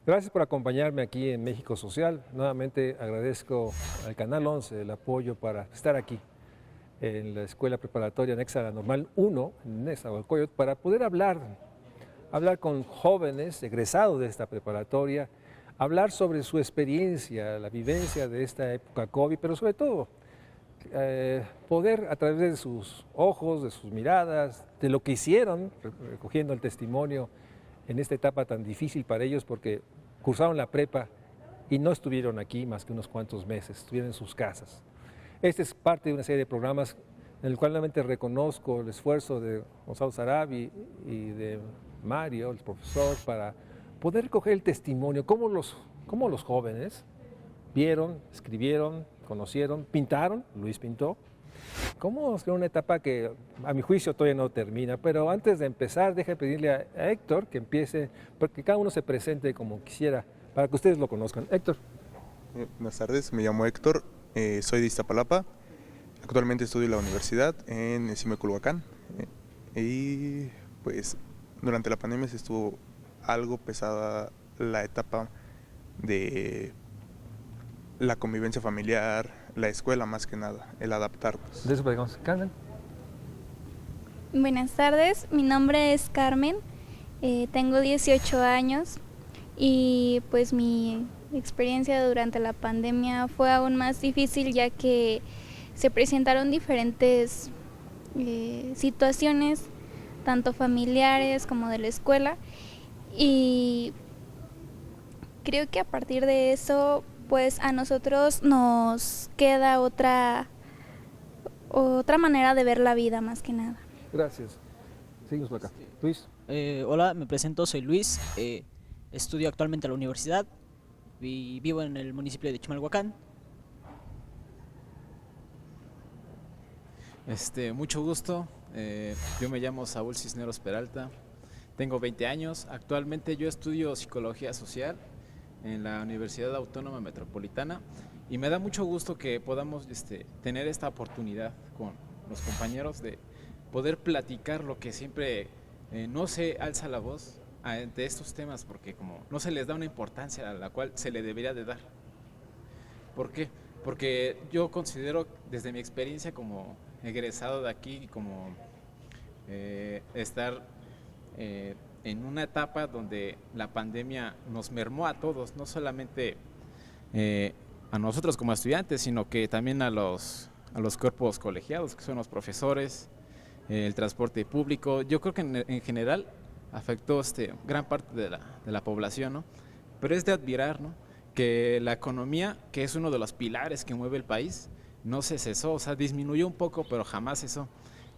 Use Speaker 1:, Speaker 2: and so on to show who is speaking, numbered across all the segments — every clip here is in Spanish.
Speaker 1: Gracias por acompañarme aquí en México Social. Nuevamente agradezco al Canal 11 el apoyo para estar aquí en la Escuela Preparatoria Anexa a la Normal 1, en Nezahualcóyotl, para poder hablar con jóvenes egresados de esta preparatoria, hablar sobre su experiencia, la vivencia de esta época COVID, pero sobre todo poder a través de sus ojos, de sus miradas, de lo que hicieron, recogiendo el testimonio en esta etapa tan difícil para ellos porque cursaron la prepa y no estuvieron aquí más que unos cuantos meses, estuvieron en sus casas. Este es parte de una serie de programas en el cual realmente reconozco el esfuerzo de Gonzalo Sarabi y de Mario, el profesor, para poder recoger el testimonio, cómo los jóvenes vieron, escribieron, conocieron, pintaron, Luis pintó, cómo es una etapa que a mi juicio todavía no termina, pero antes de empezar, deje pedirle a Héctor que empiece, porque cada uno se presente como quisiera, para que ustedes lo conozcan. Héctor.
Speaker 2: Buenas tardes, me llamo Héctor, soy de Iztapalapa, actualmente estudio en la universidad en Encima de Culhuacán y pues durante la pandemia se estuvo algo pesada la etapa de la convivencia familiar, la escuela más que nada, el adaptarnos.
Speaker 1: De eso podemos. Carmen.
Speaker 3: Buenas tardes, mi nombre es Carmen, tengo 18 años y pues mi experiencia durante la pandemia fue aún más difícil ya que se presentaron diferentes situaciones, tanto familiares como de la escuela, y creo que a partir de eso pues a nosotros nos queda otra manera de ver la vida más que nada.
Speaker 1: Gracias. Seguimos por acá. Luis.
Speaker 4: Hola, me presento, soy Luis, estudio actualmente en la universidad y vivo en el municipio de Chimalhuacán.
Speaker 5: Mucho gusto, yo me llamo Saúl Cisneros Peralta, tengo 20 años, actualmente yo estudio Psicología Social en la Universidad Autónoma Metropolitana y me da mucho gusto que podamos tener esta oportunidad con los compañeros de poder platicar lo que siempre no se alza la voz ante estos temas porque como no se les da una importancia a la cual se le debería de dar. ¿Por qué? Porque yo considero desde mi experiencia como egresado de aquí, como estar en una etapa donde la pandemia nos mermó a todos, no solamente a nosotros como estudiantes, sino que también a los cuerpos colegiados, que son los profesores, el transporte público. Yo creo que en general afectó gran parte de la población, ¿no? Pero es de admirar, ¿no?, que la economía, que es uno de los pilares que mueve el país, no se cesó, o sea, disminuyó un poco, pero jamás cesó.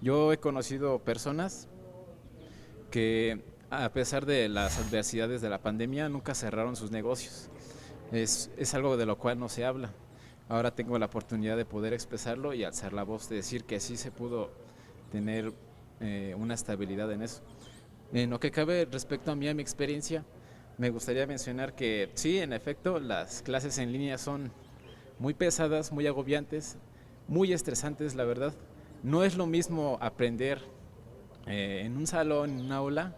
Speaker 5: Yo he conocido personas que a pesar de las adversidades de la pandemia nunca cerraron sus negocios. Es algo de lo cual no se habla. Ahora tengo la oportunidad de poder expresarlo y alzar la voz, de decir que sí se pudo tener una estabilidad en eso. En lo que cabe respecto a mí, a mi experiencia, me gustaría mencionar que sí, en efecto, las clases en línea son muy pesadas, muy agobiantes, muy estresantes, la verdad. No es lo mismo aprender en un salón, en un aula,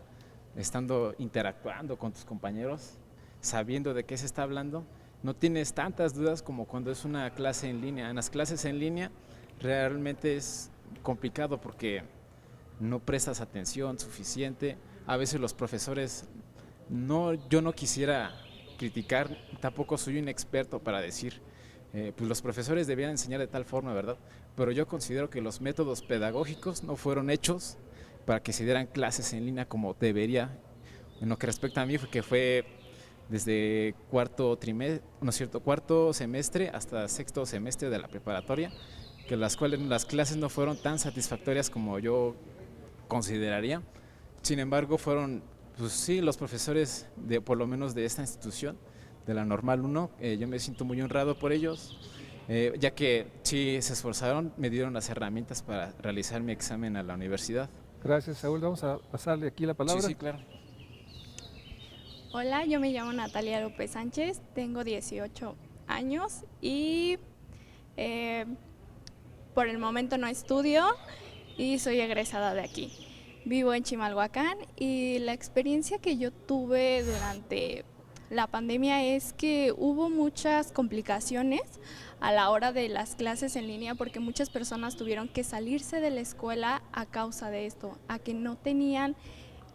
Speaker 5: interactuando con tus compañeros, sabiendo de qué se está hablando. No tienes tantas dudas como cuando es una clase en línea. En las clases en línea realmente es complicado porque no prestas atención suficiente. A veces los profesores, yo no quisiera criticar, tampoco soy un experto para decir, pues los profesores debían enseñar de tal forma, ¿verdad? Pero yo considero que los métodos pedagógicos no fueron hechos para que se dieran clases en línea como debería. En lo que respecta a mí, que fue desde cuarto semestre hasta sexto semestre de la preparatoria, que las clases no fueron tan satisfactorias como yo consideraría. Sin embargo, fueron, pues sí, los profesores por lo menos de esta institución, de la Normal 1, yo me siento muy honrado por ellos, ya que sí se esforzaron, me dieron las herramientas para realizar mi examen a la universidad.
Speaker 1: Gracias, Saúl. Vamos a pasarle aquí la palabra.
Speaker 5: Sí, sí, claro.
Speaker 6: Hola, yo me llamo Natalia López Sánchez, tengo 18 años y por el momento no estudio y soy egresada de aquí. Vivo en Chimalhuacán y la experiencia que yo tuve durante la pandemia es que hubo muchas complicaciones a la hora de las clases en línea porque muchas personas tuvieron que salirse de la escuela a causa de esto, a que no tenían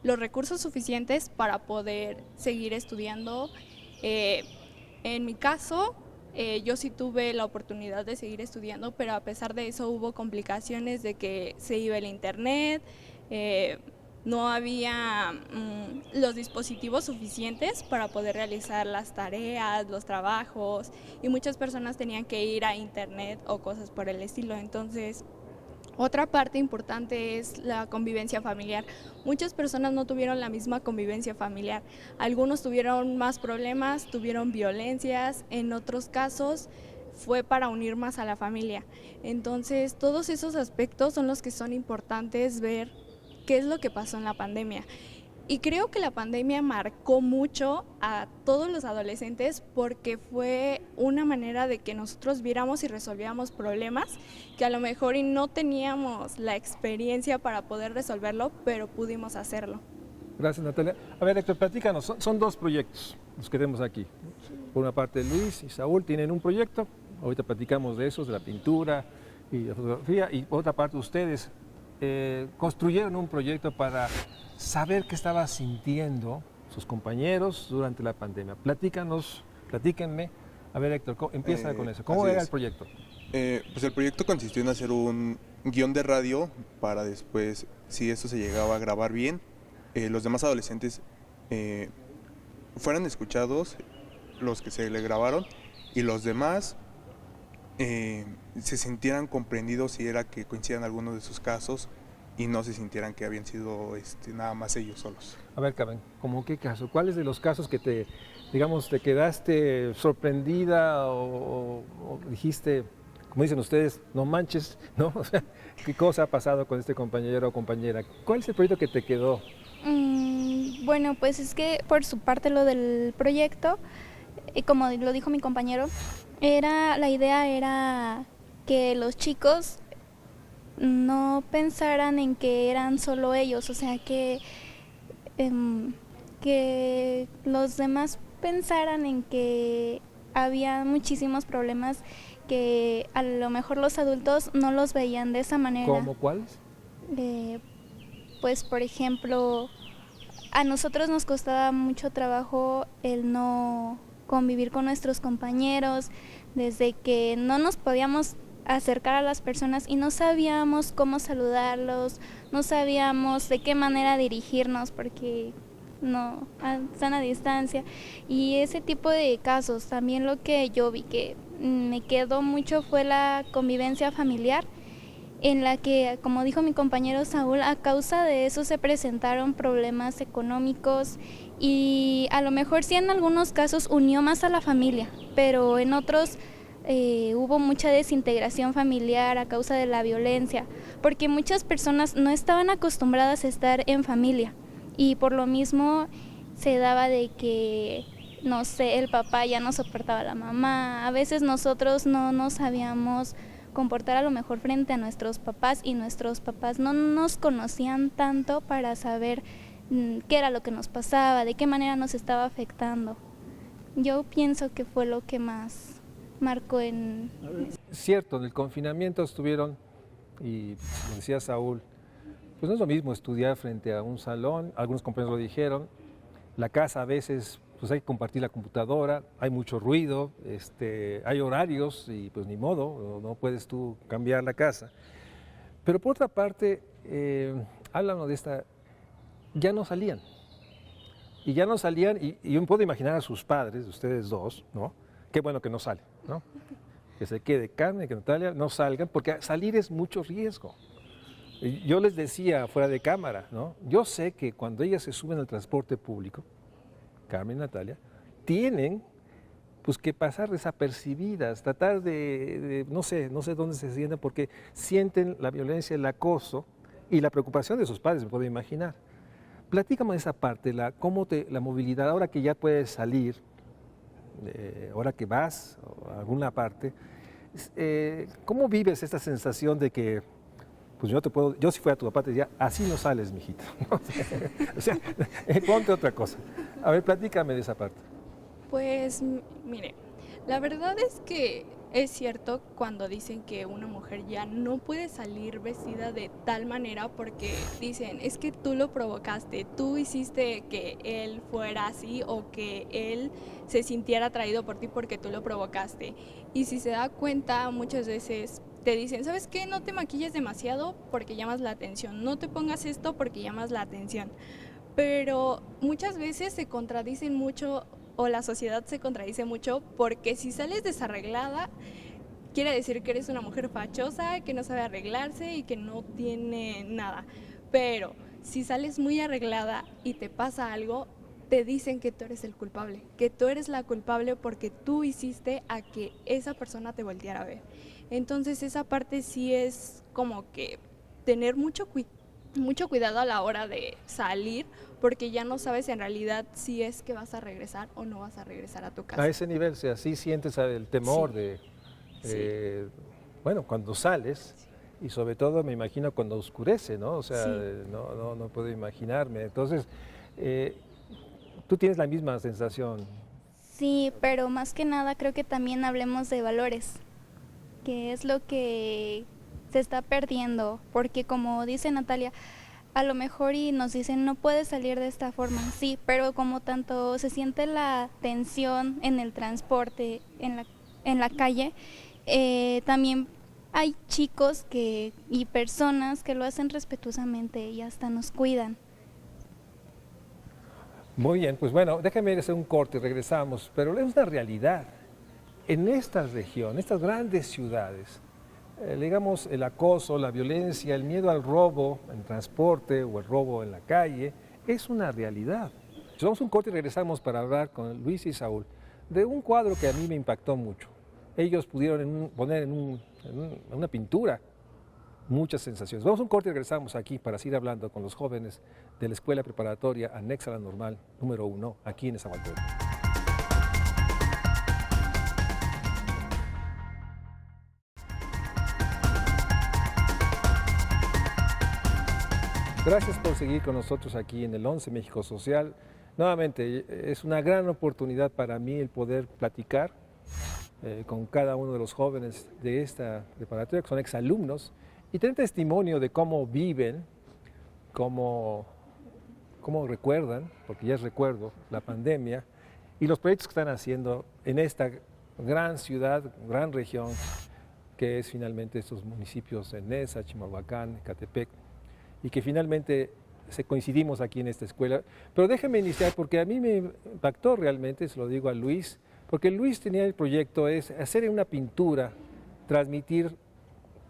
Speaker 6: los recursos suficientes para poder seguir estudiando. En mi caso, yo sí tuve la oportunidad de seguir estudiando, pero a pesar de eso hubo complicaciones de que se iba el internet, no había los dispositivos suficientes para poder realizar las tareas, los trabajos, y muchas personas tenían que ir a internet o cosas por el estilo. Entonces, otra parte importante es la convivencia familiar. Muchas personas no tuvieron la misma convivencia familiar. Algunos tuvieron más problemas, tuvieron violencias, en otros casos fue para unir más a la familia. Entonces, todos esos aspectos son los que son importantes ver qué es lo que pasó en la pandemia. Y creo que la pandemia marcó mucho a todos los adolescentes porque fue una manera de que nosotros viéramos y resolviéramos problemas que a lo mejor y no teníamos la experiencia para poder resolverlo, pero pudimos hacerlo.
Speaker 1: Gracias, Natalia. A ver, Héctor, platícanos. Son dos proyectos los que tenemos aquí. Por una parte, Luis y Saúl tienen un proyecto. Ahorita platicamos de esos, de la pintura y la fotografía. Y por otra parte, ustedes construyeron un proyecto para saber qué estaban sintiendo sus compañeros durante la pandemia. Platíquenme. A ver, Héctor, empieza con eso. ¿Cómo era el proyecto?
Speaker 2: Pues el proyecto consistió en hacer un guión de radio para después, si esto se llegaba a grabar bien, los demás adolescentes fueran escuchados, los que se le grabaron, y los demás se sintieran comprendidos si era que coincidían algunos de sus casos y no se sintieran que habían sido nada más ellos solos.
Speaker 1: A ver, Carmen, ¿cómo qué caso? ¿Cuáles de los casos que te quedaste sorprendida o dijiste, como dicen ustedes, no manches, ¿no? O sea, ¿qué cosa ha pasado con este compañero o compañera? ¿Cuál es el proyecto que te quedó?
Speaker 3: Bueno, pues es que por su parte lo del proyecto, como lo dijo mi compañero, la idea era que los chicos no pensaran en que eran solo ellos, o sea, que los demás pensaran en que había muchísimos problemas que a lo mejor los adultos no los veían de esa manera.
Speaker 1: ¿Cómo cuáles?
Speaker 3: Pues, por ejemplo, a nosotros nos costaba mucho trabajo el no convivir con nuestros compañeros, desde que no nos podíamos acercar a las personas y no sabíamos cómo saludarlos, no sabíamos de qué manera dirigirnos porque no están a distancia, y ese tipo de casos. También lo que yo vi que me quedó mucho fue la convivencia familiar, en la que, como dijo mi compañero Saúl, a causa de eso se presentaron problemas económicos y a lo mejor sí en algunos casos unió más a la familia, pero en otros hubo mucha desintegración familiar a causa de la violencia, porque muchas personas no estaban acostumbradas a estar en familia y por lo mismo se daba de que, no sé, el papá ya no soportaba a la mamá, a veces nosotros no nos sabíamos comportar a lo mejor frente a nuestros papás y nuestros papás no nos conocían tanto para saber qué era lo que nos pasaba, de qué manera nos estaba afectando. Yo pienso que fue lo que más marcó en...
Speaker 1: Cierto, en el confinamiento estuvieron, y como decía Saúl, pues no es lo mismo estudiar frente a un salón, algunos compañeros lo dijeron, la casa a veces pues hay que compartir la computadora, hay mucho ruido, hay horarios y pues ni modo, no puedes tú cambiar la casa. Pero por otra parte, háblanos de esta, ya no salían. Y ya no salían, y yo me puedo imaginar a sus padres, ustedes dos, ¿no? Qué bueno que no salen, ¿no? Que se quede Carmen, que Natalia no salgan, porque salir es mucho riesgo. Yo les decía fuera de cámara, ¿no? Yo sé que cuando ellas se suben al transporte público, Carmen y Natalia, tienen pues que pasar desapercibidas, tratar de no sé dónde se sienten, porque sienten la violencia, el acoso y la preocupación de sus padres, me puedo imaginar. Platícame de esa parte, la movilidad, ahora que ya puedes salir, ahora que vas a alguna parte, ¿cómo vives esta sensación de que, pues yo si fuera tu papá te diría, así no sales, mijito? O sea, ponte otra cosa. A ver, platícame de esa parte.
Speaker 6: Pues mire, la verdad es que es cierto cuando dicen que una mujer ya no puede salir vestida de tal manera porque dicen, es que tú lo provocaste, tú hiciste que él fuera así o que él se sintiera atraído por ti porque tú lo provocaste. Y si se da cuenta, muchas veces te dicen, ¿sabes qué? No te maquilles demasiado porque llamas la atención, no te pongas esto porque llamas la atención. Pero muchas veces se contradicen mucho o la sociedad se contradice mucho porque si sales desarreglada, quiere decir que eres una mujer fachosa, que no sabe arreglarse y que no tiene nada. Pero si sales muy arreglada y te pasa algo, te dicen que tú eres el culpable, que tú eres la culpable porque tú hiciste a que esa persona te volteara a ver. Entonces esa parte sí es como que tener mucho cuidado a la hora de salir, porque ya no sabes en realidad si es que vas a regresar o no vas a regresar a tu casa.
Speaker 1: A ese nivel, o sea, sí sientes el temor
Speaker 6: Sí.
Speaker 1: de,
Speaker 6: Sí.
Speaker 1: bueno, cuando sales y sobre todo me imagino cuando oscurece, ¿no? O sea,
Speaker 6: Sí.
Speaker 1: no puedo imaginarme. Entonces, tú tienes la misma sensación.
Speaker 3: Sí, pero más que nada creo que también hablemos de valores, que es lo que se está perdiendo, porque como dice Natalia, a lo mejor y nos dicen no puedes salir de esta forma, sí, pero como tanto se siente la tensión en el transporte, en la calle, también hay chicos y personas que lo hacen respetuosamente y hasta nos cuidan.
Speaker 1: Muy bien, pues bueno, déjame hacer un corte y regresamos, pero es una realidad. En estas regiones, estas grandes ciudades, digamos, el acoso, la violencia, el miedo al robo en transporte o el robo en la calle, es una realidad. Vamos a un corte y regresamos para hablar con Luis y Saúl de un cuadro que a mí me impactó mucho. Ellos pudieron poner en una pintura muchas sensaciones. Vamos a un corte y regresamos aquí para seguir hablando con los jóvenes de la Escuela Preparatoria Anexa a la Normal número 1, aquí en Nezahualcóyotl. Gracias por seguir con nosotros aquí en el 11 México Social. Nuevamente, es una gran oportunidad para mí el poder platicar con cada uno de los jóvenes de esta preparatoria, que son exalumnos, y tener testimonio de cómo viven, cómo recuerdan, porque ya es recuerdo, la pandemia, y los proyectos que están haciendo en esta gran ciudad, gran región, que es finalmente estos municipios de Neza, Chimalhuacán, Ecatepec, y que finalmente coincidimos aquí en esta escuela. Pero déjame iniciar porque a mí me impactó realmente, se lo digo a Luis, porque Luis tenía el proyecto, es hacer en una pintura, transmitir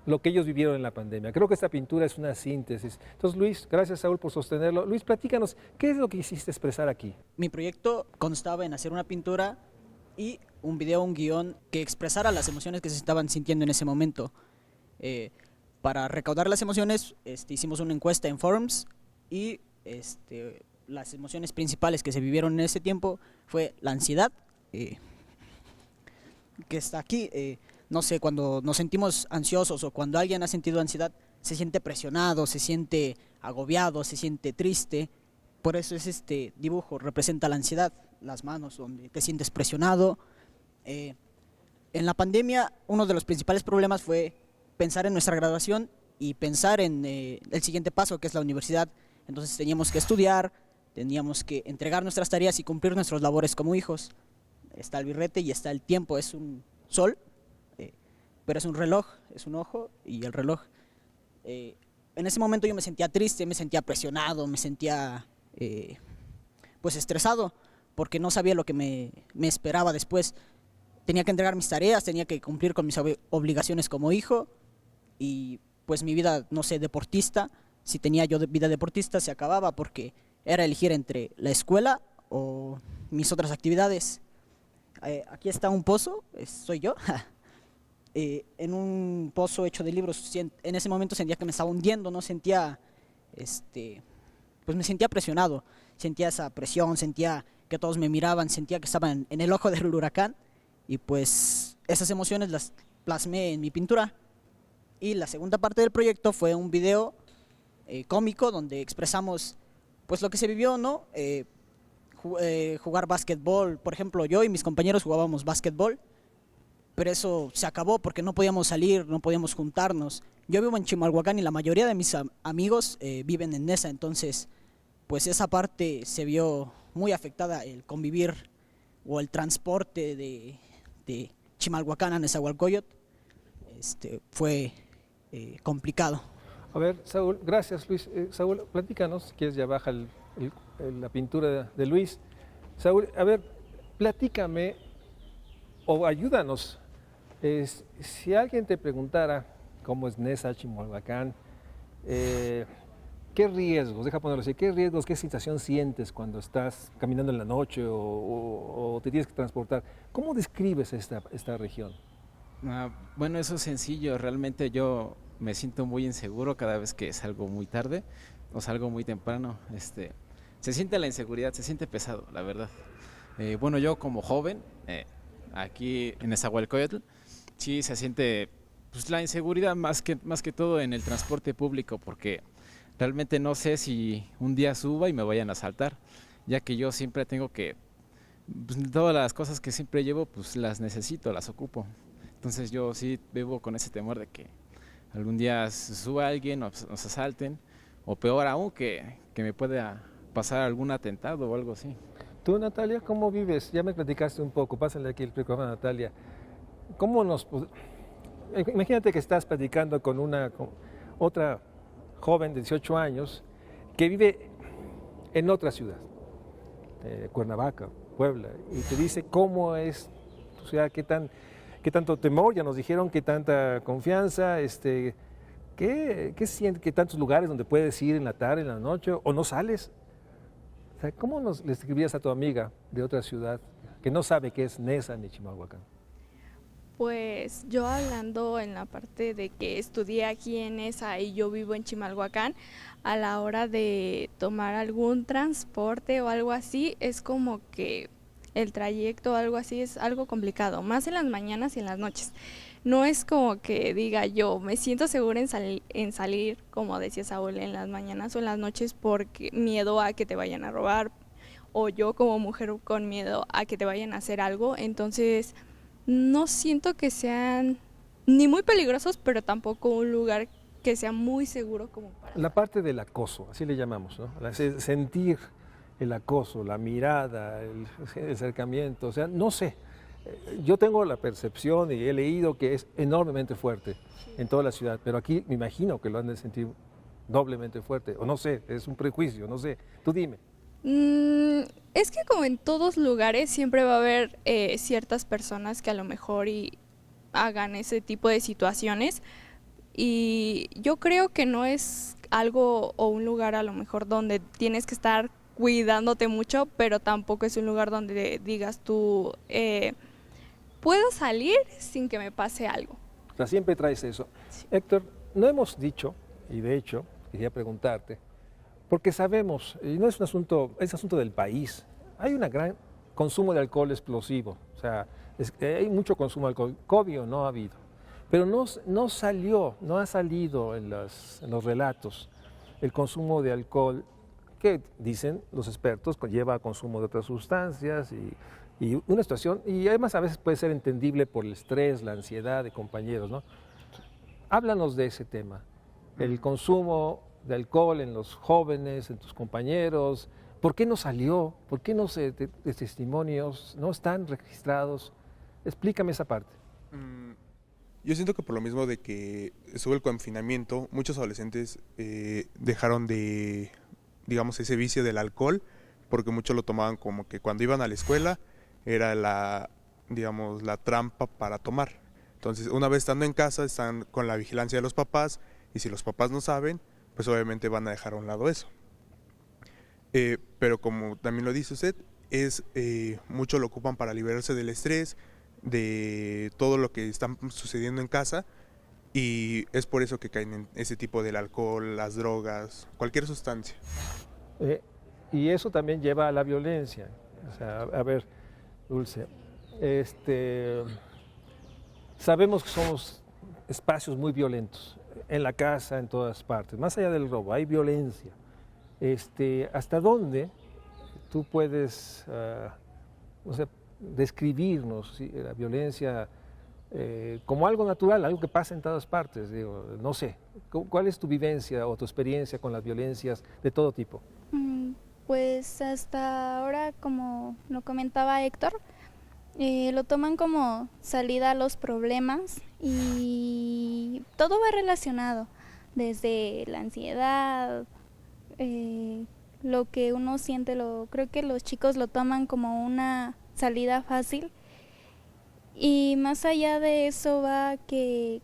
Speaker 1: lo que ellos vivieron en la pandemia. Creo que esta pintura es una síntesis. Entonces, Luis, gracias Saúl por sostenerlo. Luis, platícanos, ¿qué es lo que hiciste expresar aquí?
Speaker 4: Mi proyecto constaba en hacer una pintura y un video, un guión que expresara las emociones que se estaban sintiendo en ese momento. Para recaudar las emociones, hicimos una encuesta en forums y las emociones principales que se vivieron en ese tiempo fue la ansiedad, que está aquí. No sé, cuando nos sentimos ansiosos o cuando alguien ha sentido ansiedad, se siente presionado, se siente agobiado, se siente triste. Por eso este dibujo representa la ansiedad, las manos donde te sientes presionado. En la pandemia, uno de los principales problemas fue pensar en nuestra graduación y pensar en el siguiente paso, que es la universidad. Entonces teníamos que estudiar, teníamos que entregar nuestras tareas y cumplir nuestros labores como hijos. Está el birrete y está el tiempo, es un sol, pero es un reloj, es un ojo y el reloj. En ese momento yo me sentía triste, me sentía presionado, me sentía pues estresado, porque no sabía lo que me esperaba después. Tenía que entregar mis tareas, tenía que cumplir con mis obligaciones como hijo y pues mi vida, no sé, deportista, si tenía yo vida deportista se acababa porque era elegir entre la escuela o mis otras actividades. Aquí está un pozo, soy yo, en un pozo hecho de libros. En ese momento sentía que me estaba hundiendo, no sentía, pues me sentía presionado, sentía esa presión, sentía que todos me miraban, sentía que estaba en el ojo del huracán y pues esas emociones las plasmé en mi pintura. Y la segunda parte del proyecto fue un video cómico donde expresamos pues lo que se vivió, ¿no? jugar básquetbol. Por ejemplo, yo y mis compañeros jugábamos básquetbol, pero eso se acabó porque no podíamos salir, no podíamos juntarnos. Yo vivo en Chimalhuacán y la mayoría de mis amigos viven en Nesa, entonces pues esa parte se vio muy afectada, el convivir o el transporte de Chimalhuacán a Nezahualcóyotl fue complicado.
Speaker 1: A ver, Saúl, gracias Luis. Saúl, platícanos, si quieres ya baja la pintura de Luis. Saúl, a ver, platícame o ayúdanos. Si alguien te preguntara cómo es Nesa, Chimalhuacán, ¿qué riesgos, deja ponerlo así, qué riesgos, qué sensación sientes cuando estás caminando en la noche o te tienes que transportar? ¿Cómo describes esta región?
Speaker 5: Bueno, eso es sencillo. Realmente yo me siento muy inseguro cada vez que salgo muy tarde o salgo muy temprano. Se siente la inseguridad, se siente pesado, la verdad. Bueno, yo como joven, aquí en Nezahualcóyotl, sí se siente pues, la inseguridad más que todo en el transporte público, porque realmente no sé si un día suba y me vayan a asaltar, ya que yo siempre tengo que, pues, todas las cosas que siempre llevo, pues las necesito, las ocupo. Entonces yo sí vivo con ese temor de que algún día suba alguien, nos asalten, o peor aún, que me pueda pasar algún atentado o algo así.
Speaker 1: Tú, Natalia, ¿cómo vives? Ya me platicaste un poco, pásale aquí el micrófono a Natalia. Imagínate que estás platicando con otra joven de 18 años que vive en otra ciudad, Cuernavaca, Puebla, y te dice cómo es tu ciudad, qué tanto temor, ya nos dijeron, qué tanta confianza, qué sientes, qué tantos lugares donde puedes ir en la tarde, en la noche, o no sales. O sea, ¿cómo le escribías a tu amiga de otra ciudad que no sabe qué es Nesa ni Chimalhuacán?
Speaker 6: Pues yo hablando en la parte de que estudié aquí en Nesa y yo vivo en Chimalhuacán, a la hora de tomar algún transporte o algo así, es como que el trayecto o algo así es algo complicado, más en las mañanas y en las noches. No es como que diga yo, me siento segura en salir, como decía Saúl, en las mañanas o en las noches porque miedo a que te vayan a robar, o yo como mujer con miedo a que te vayan a hacer algo. Entonces no siento que sean ni muy peligrosos, pero tampoco un lugar que sea muy seguro como para...
Speaker 1: La parte del acoso, así le llamamos, ¿no? Sentir el acoso, la mirada, el acercamiento, o sea, no sé. Yo tengo la percepción y he leído que es enormemente fuerte en toda la ciudad, pero aquí me imagino que lo han de sentir doblemente fuerte, o no sé, es un prejuicio, no sé. Tú dime.
Speaker 6: Es que como en todos lugares siempre va a haber ciertas personas que a lo mejor hagan ese tipo de situaciones, y yo creo que no es algo o un lugar a lo mejor donde tienes que estar cuidándote mucho, pero tampoco es un lugar donde digas tú, puedo salir sin que me pase algo.
Speaker 1: O sea, siempre traes eso. Sí. Héctor, no hemos dicho, y de hecho quería preguntarte, porque sabemos, y no es un asunto, es asunto del país, hay un gran consumo de alcohol explosivo, o sea, hay mucho consumo de alcohol, COVID no ha habido, pero no ha salido en los relatos el consumo de alcohol que dicen los expertos lleva a consumo de otras sustancias y una situación, y además a veces puede ser entendible por el estrés, la ansiedad de compañeros, ¿no? Háblanos de ese tema, el consumo de alcohol en los jóvenes, en tus compañeros, ¿por qué no salió? ¿Por qué no testimonios no están registrados? Explícame esa parte.
Speaker 2: Yo siento que por lo mismo de que estuvo el confinamiento, muchos adolescentes dejaron de, digamos, ese vicio del alcohol, porque muchos lo tomaban como que cuando iban a la escuela era la trampa para tomar. Entonces, una vez estando en casa, están con la vigilancia de los papás, y si los papás no saben, pues obviamente van a dejar a un lado eso. Pero como también lo dice usted, mucho lo ocupan para liberarse del estrés, de todo lo que está sucediendo en casa, y es por eso que caen en ese tipo del alcohol, las drogas, cualquier sustancia.
Speaker 1: Y eso también lleva a la violencia. O sea, a ver, Dulce, sabemos que somos espacios muy violentos, en la casa, en todas partes, más allá del robo, hay violencia. ¿Hasta dónde tú puedes o sea, describirnos, ¿sí?, la violencia como algo natural, algo que pasa en todas partes. Digo, no sé, ¿cuál es tu vivencia o tu experiencia con las violencias de todo tipo?
Speaker 3: Pues hasta ahora, como lo comentaba Héctor, lo toman como salida a los problemas y todo va relacionado, desde la ansiedad, lo que uno siente, creo que los chicos lo toman como una salida fácil, y más allá de eso va que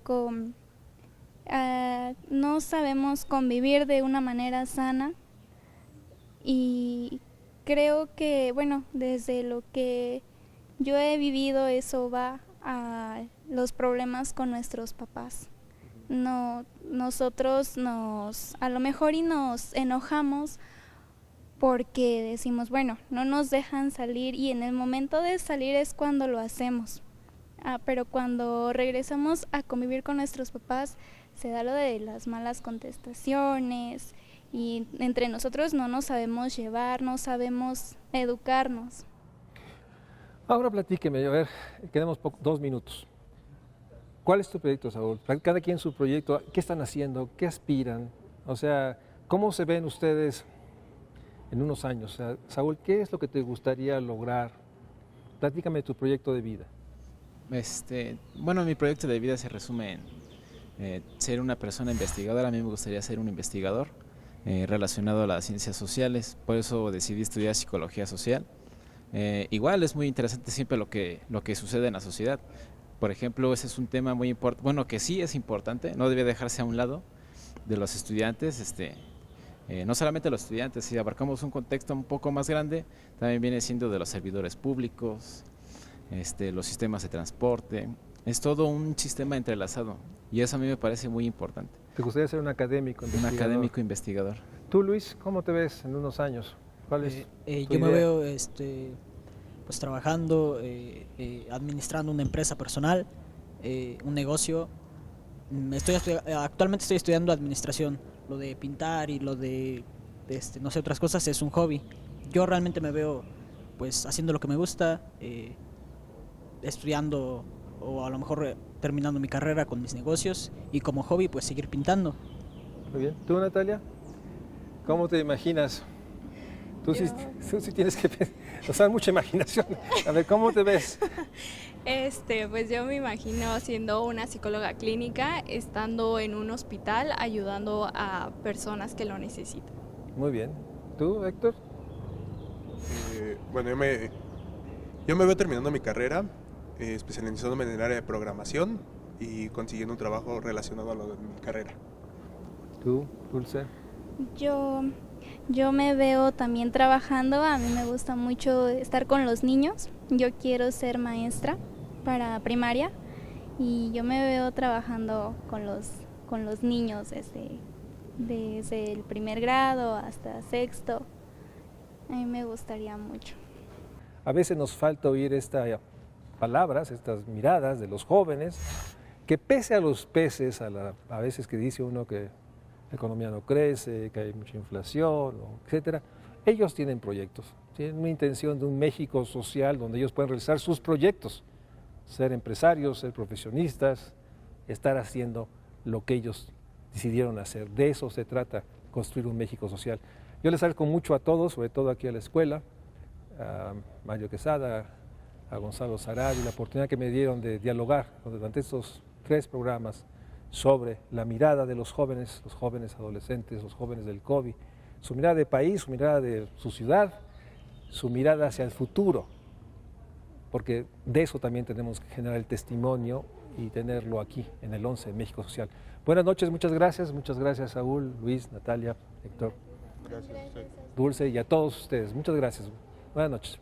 Speaker 3: no sabemos convivir de una manera sana, y creo que, bueno, desde lo que yo he vivido, eso va a los problemas con nuestros papás. No, nosotros a lo mejor nos enojamos porque decimos, bueno, no nos dejan salir, y en el momento de salir es cuando lo hacemos. Pero cuando regresamos a convivir con nuestros papás, se da lo de las malas contestaciones, y entre nosotros no nos sabemos llevar, no sabemos educarnos.
Speaker 1: Ahora platíqueme, a ver, quedamos 2 minutos. ¿Cuál es tu proyecto, Saúl? Cada quien su proyecto, ¿qué están haciendo? ¿Qué aspiran? O sea, ¿cómo se ven ustedes en unos años? O sea, Saúl, ¿qué es lo que te gustaría lograr? Platícame tu proyecto de vida.
Speaker 5: Bueno, mi proyecto de vida se resume en ser una persona investigadora. A mí me gustaría ser un investigador relacionado a las ciencias sociales, por eso decidí estudiar psicología social. Igual es muy interesante siempre lo que sucede en la sociedad. Por ejemplo, ese es un tema muy importante, bueno, que sí es importante, no debe dejarse a un lado de los estudiantes, no solamente los estudiantes. Si abarcamos un contexto un poco más grande, también viene siendo de los servidores públicos, los sistemas de transporte. Es todo un sistema entrelazado, y eso a mí me parece muy importante.
Speaker 1: ¿Te gustaría ser un académico investigador?
Speaker 5: Un académico investigador.
Speaker 1: Tú, Luis, ¿cómo te ves en unos años? ¿Cuál es tu
Speaker 4: yo me
Speaker 1: idea?
Speaker 4: veo pues trabajando, administrando una empresa personal, un negocio. Actualmente estoy estudiando administración. Lo de pintar y lo de no sé, otras cosas es un hobby. Yo realmente me veo pues haciendo lo que me gusta, estudiando, o a lo mejor terminando mi carrera con mis negocios, y como hobby pues seguir pintando.
Speaker 1: Muy bien. ¿Tú, Natalia? ¿Cómo te imaginas? Tú sí tienes que usar mucha imaginación. A ver, ¿cómo te ves?
Speaker 6: Pues yo me imagino siendo una psicóloga clínica, estando en un hospital, ayudando a personas que lo necesitan.
Speaker 1: Muy bien. ¿Tú, Héctor?
Speaker 2: Bueno, yo me veo terminando mi carrera, especializándome en el área de programación y consiguiendo un trabajo relacionado a lo de mi carrera.
Speaker 1: ¿Tú, Dulce?
Speaker 3: Yo me veo también trabajando. A mí me gusta mucho estar con los niños. Yo quiero ser maestra para primaria, y yo me veo trabajando con los niños desde el primer grado hasta sexto. A mí me gustaría mucho.
Speaker 1: A veces nos falta oír estas palabras, estas miradas de los jóvenes, que pese a los peces, a veces que dice uno que la economía no crece, que hay mucha inflación, etcétera, ellos tienen proyectos, tienen una intención de un México social donde ellos pueden realizar sus proyectos, ser empresarios, ser profesionistas, estar haciendo lo que ellos decidieron hacer. De eso se trata, construir un México social. Yo les agradezco mucho a todos, sobre todo aquí a la escuela, a Mario Quesada, a Gonzalo Sarabia, la oportunidad que me dieron de dialogar durante estos 3 programas sobre la mirada de los jóvenes adolescentes, los jóvenes del COVID, su mirada de país, su mirada de su ciudad, su mirada hacia el futuro, porque de eso también tenemos que generar el testimonio y tenerlo aquí en el 11 de México Social. Buenas noches, muchas gracias Saúl, Luis, Natalia, Héctor,
Speaker 2: Gracias a usted.
Speaker 1: Dulce y a todos ustedes. Muchas gracias. Buenas noches.